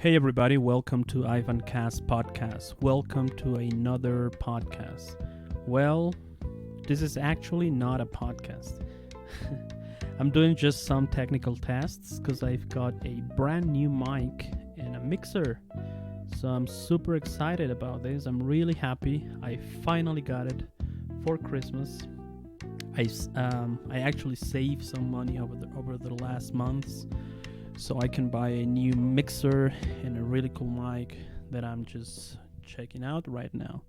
Hey everybody, welcome to ivancast podcast. Welcome to another podcast. Well, this is actually not a podcast. I'm doing just some technical tests because I've got a brand new mic and a mixer. So I'm super excited about this. I'm really happy. I finally got it for Christmas. I actually saved some money over the last months, so I can buy a new mixer and a really cool mic that I'm just checking out right now.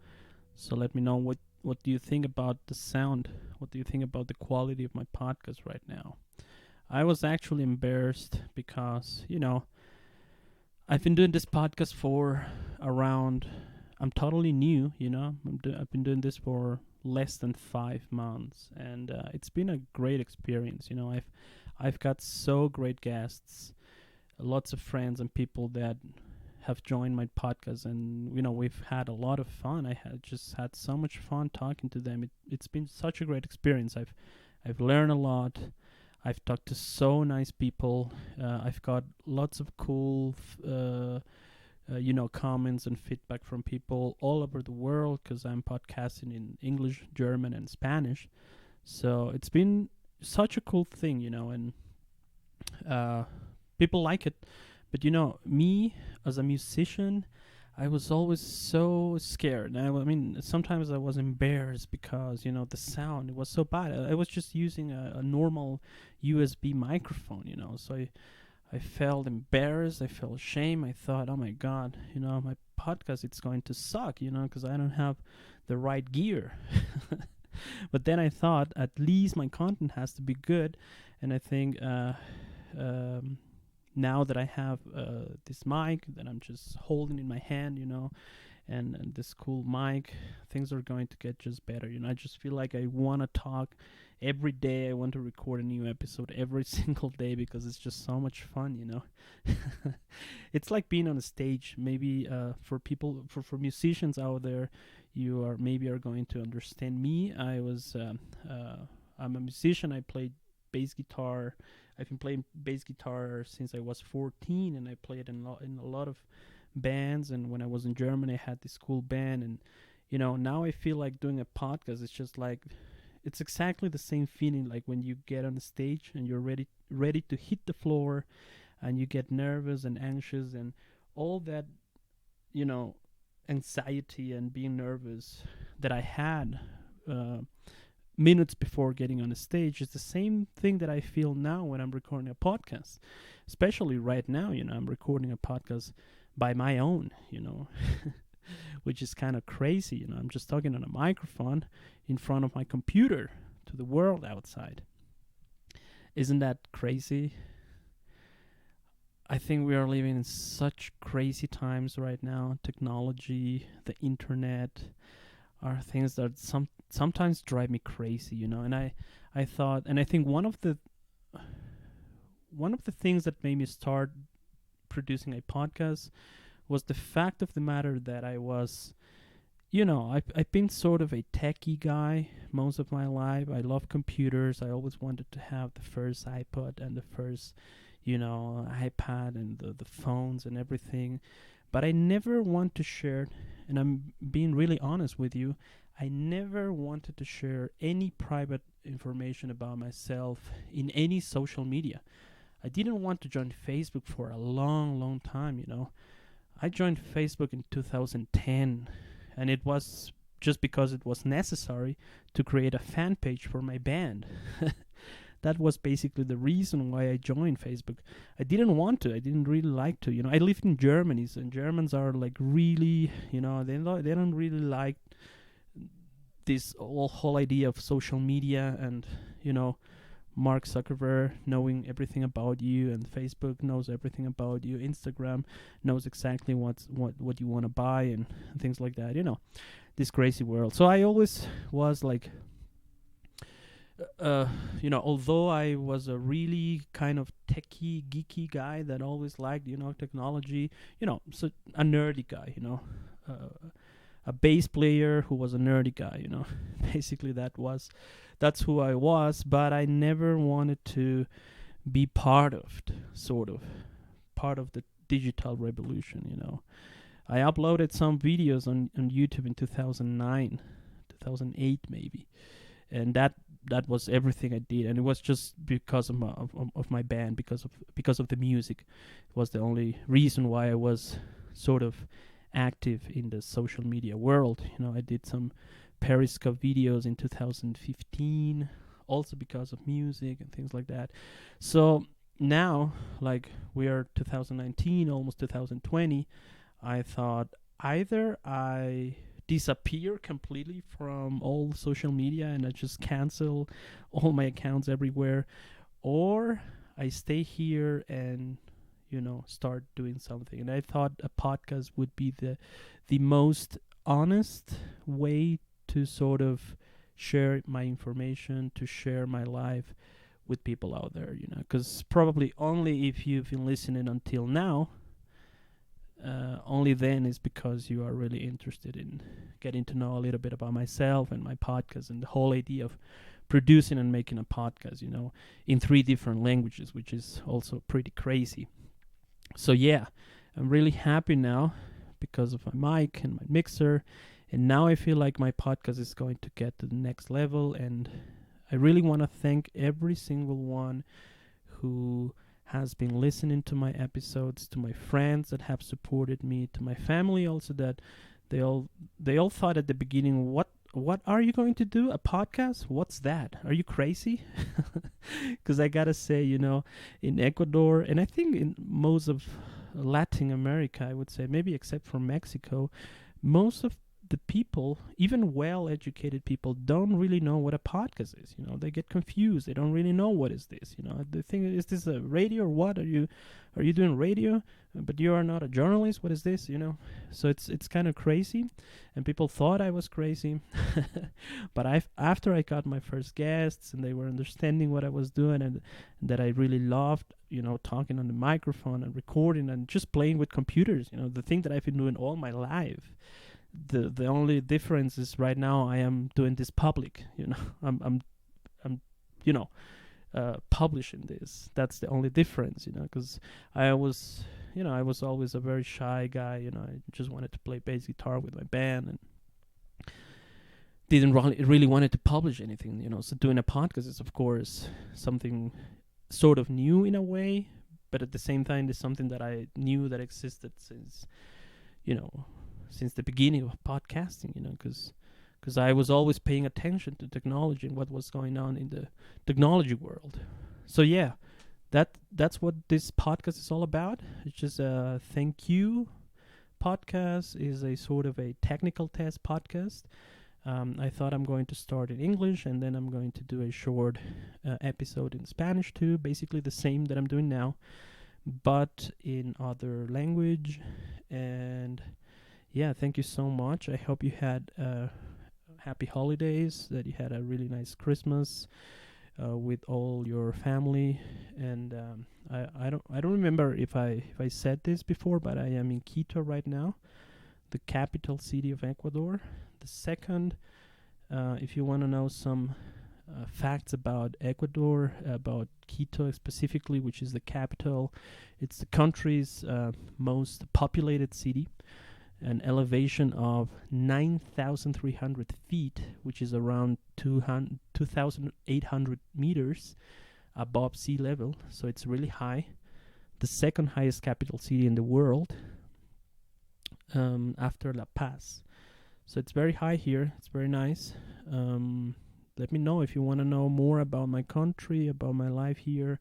So let me know what do you think about the sound? What do you think about the quality of my podcast right now? I was actually embarrassed because, I've been doing this podcast for around, I'm totally new, I've been doing this for less than 5 months, and it's been a great experience. I've got so great guests, lots of friends and people that have joined my podcast, and we've had a lot of fun. I just had so much fun talking to them. It's been such a great experience. I've learned a lot. I've talked to so nice people. I've got lots of cool comments and feedback from people all over the world because I'm podcasting in English, German, and Spanish. So it's been such a cool thing, and people like it. But me as a musician, I was always so scared. I mean, sometimes I was embarrassed because the sound, it was so bad. I was just using a normal USB microphone, so I felt embarrassed. I felt shame. I thought, oh my god, my podcast, it's going to suck, because I don't have the right gear. But then I thought, at least my content has to be good. And I think now that I have this mic that I'm just holding in my hand, and this cool mic, things are going to get just better. I just feel like I want to talk every day. I want to record a new episode every single day because it's just so much fun, It's like being on a stage. Maybe for people, for musicians out there, you are going to understand me. I'm a musician. I played bass guitar. I've been playing bass guitar since I was 14, and I played in a lot of bands. And when I was in Germany, I had this cool band. And now I feel like doing a podcast. It's just like, it's exactly the same feeling like when you get on the stage and you're ready to hit the floor, and you get nervous and anxious and all that, anxiety and being nervous that I had minutes before getting on the stage is the same thing that I feel now when I'm recording a podcast. Especially right now, I'm recording a podcast by my own, which is kind of crazy. I'm just talking on a microphone in front of my computer to the world outside. Isn't that crazy? I think we are living in such crazy times right now. Technology, the internet are things that sometimes drive me crazy, and I thought, and I think one of the things that made me start producing a podcast was the fact of the matter that I was, I've been sort of a techie guy most of my life. I love computers. I always wanted to have the first iPod and the first, iPad and the phones and everything. But I never want to share, and I'm being really honest with you, I never wanted to share any private information about myself in any social media. I didn't want to join Facebook for a long, long time, I joined Facebook in 2010, and it was just because it was necessary to create a fan page for my band. That was basically the reason why I joined Facebook. I didn't want to. I didn't really like to. I lived in Germany, and Germans are like really, they don't really like this whole idea of social media and, Mark Zuckerberg knowing everything about you, and Facebook knows everything about you. Instagram knows exactly what you want to buy and things like that. This crazy world. So I always was like, although I was a really kind of techie, geeky guy that always liked, technology, so a nerdy guy, a bass player who was a nerdy guy, basically that's who I was, but I never wanted to be part of the digital revolution. I uploaded some videos on YouTube in 2009, 2008 maybe, and that was everything I did, and it was just because of my band, because of the music. It was the only reason why I was sort of active in the social media world. I did some Periscope videos in 2015, also because of music and things like that. So now, like, we are 2019, almost 2020, I thought either I disappear completely from all social media and I just cancel all my accounts everywhere, or I stay here and start doing something. And I thought a podcast would be the most honest way to sort of share my information, to share my life with people out there, because probably only if you've been listening until now, only then is because you are really interested in getting to know a little bit about myself and my podcast and the whole idea of producing and making a podcast, in 3 different languages, which is also pretty crazy. So yeah, I'm really happy now because of my mic and my mixer, and now I feel like my podcast is going to get to the next level, and I really want to thank every single one who has been listening to my episodes, to my friends that have supported me, to my family also, that they all thought at the beginning, what are you going to do, a podcast? What's that? Are you crazy? Because I gotta say, in Ecuador, and I think in most of Latin America, I would say, maybe except for Mexico, most of the people, even well-educated people, don't really know what a podcast is. They get confused. They don't really know what is this. They think, is this a radio or what? Are you doing radio? But you are not a journalist. What is this? So it's kind of crazy, and people thought I was crazy. But after I got my first guests and they were understanding what I was doing and that I really loved, talking on the microphone and recording and just playing with computers. The thing that I've been doing all my life. The only difference is right now I am doing this public. I'm publishing this. That's the only difference. Because I was always a very shy guy. I just wanted to play bass guitar with my band and didn't really wanted to publish anything. So doing a podcast is of course something sort of new in a way, but at the same time it's something that I knew that existed since the beginning of podcasting, because I was always paying attention to technology and what was going on in the technology world. So yeah, that's what this podcast is all about. It's just a thank you podcast, is a sort of a technical test podcast. I thought I'm going to start in English and then I'm going to do a short episode in Spanish too, basically the same that I'm doing now, but in other language. And yeah, thank you so much. I hope you had happy holidays, that you had a really nice Christmas with all your family. And I don't remember if I said this before, but I am in Quito right now, the capital city of Ecuador. The second, if you want to know some facts about Ecuador, about Quito specifically, which is the capital, it's the country's most populated city. An elevation of 9,300 feet, which is around 2,800 meters above sea level. So it's really high. The second highest capital city in the world, after La Paz. So it's very high here. It's very nice. Let me know if you want to know more about my country, about my life here.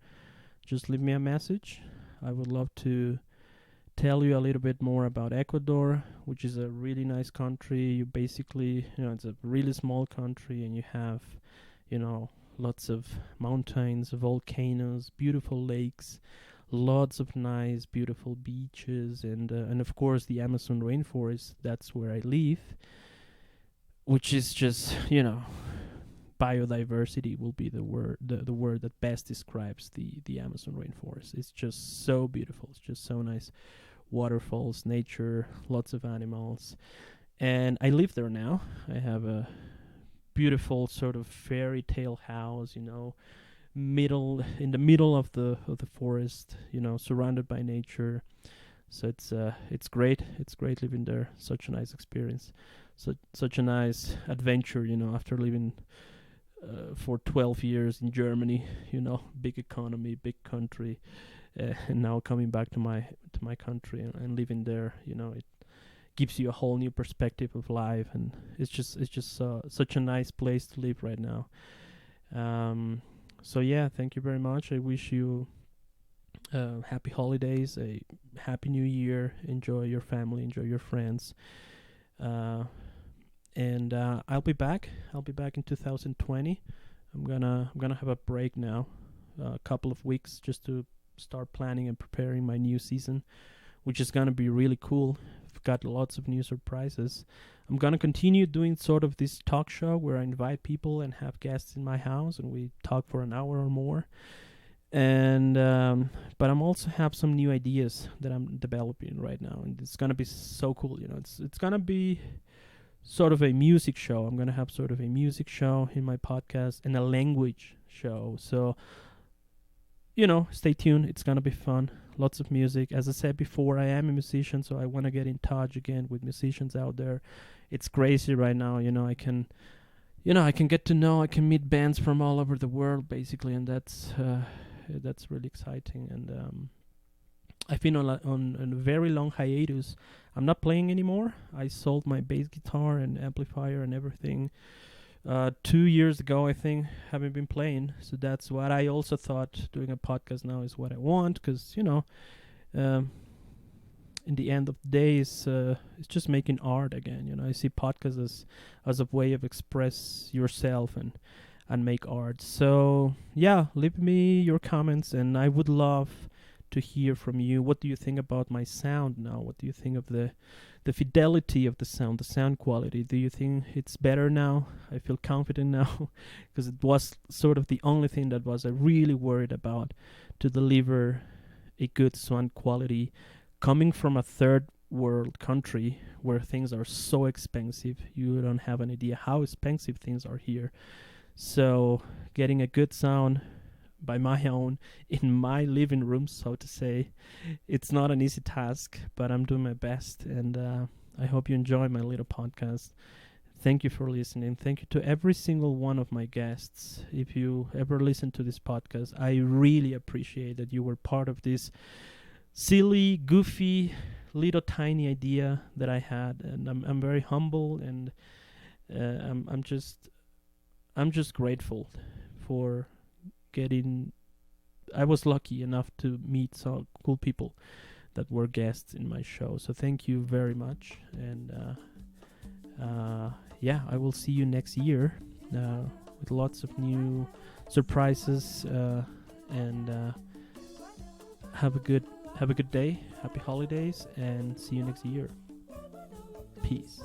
Just leave me a message. I would love to tell you a little bit more about Ecuador, which is a really nice country. You basically, it's a really small country, and you have, lots of mountains, volcanoes, beautiful lakes, lots of nice, beautiful beaches, and of course the Amazon rainforest. That's where I live, which is just, biodiversity will be the word that best describes the Amazon rainforest. It's just so beautiful. It's just so nice. Waterfalls, nature, lots of animals. And I live there now. I have a beautiful sort of fairy tale house, in the middle of the forest, surrounded by nature. So it's great. It's great living there. Such a nice experience. Such a nice adventure. After living for 12 years in Germany, big economy, big country, and now coming back to my country and living there, it gives you a whole new perspective of life, and it's just such a nice place to live right now. So yeah, thank you very much. I wish you happy holidays, a happy new year. Enjoy your family, enjoy your friends. And I'll be back. I'll be back in 2020. I'm gonna have a break now, a couple of weeks, just to start planning and preparing my new season, which is gonna be really cool. I've got lots of new surprises. I'm gonna continue doing sort of this talk show where I invite people and have guests in my house, and we talk for an hour or more. And but I'm also have some new ideas that I'm developing right now, and it's gonna be so cool. It's gonna be sort of a music show. I'm gonna have sort of a music show in my podcast and a language show. So stay tuned. It's gonna be fun. Lots of music. As I said before, I am a musician, so I want to get in touch again with musicians out there. It's crazy right now. I can get to know. I can meet bands from all over the world, basically, and that's really exciting. And I've been on a very long hiatus. I'm not playing anymore. I sold my bass guitar and amplifier and everything 2 years ago, I think. Haven't been playing, so that's what I also thought. Doing a podcast now is what I want, because in the end of the day, it's just making art again. I see podcasts as a way of express yourself and make art. So yeah, leave me your comments, and I would love to hear from you. What do you think about my sound now? What do you think of the fidelity of the sound quality? Do you think it's better now? I feel confident now, because it was sort of the only thing that was I really worried about, to deliver a good sound quality coming from a third world country where things are so expensive. You don't have an idea how expensive things are here. So getting a good sound by my own in my living room, so to say, it's not an easy task, but I'm doing my best. And I hope you enjoy my little podcast. Thank you for listening. Thank you to every single one of my guests. If you ever listen to this podcast, I really appreciate that you were part of this silly, goofy, little tiny idea that I had, and I'm very humble, and I'm just grateful for getting. I was lucky enough to meet some cool people that were guests in my show. So thank you very much, and yeah, I will see you next year with lots of new surprises, and have a good day, happy holidays, and see you next year. Peace.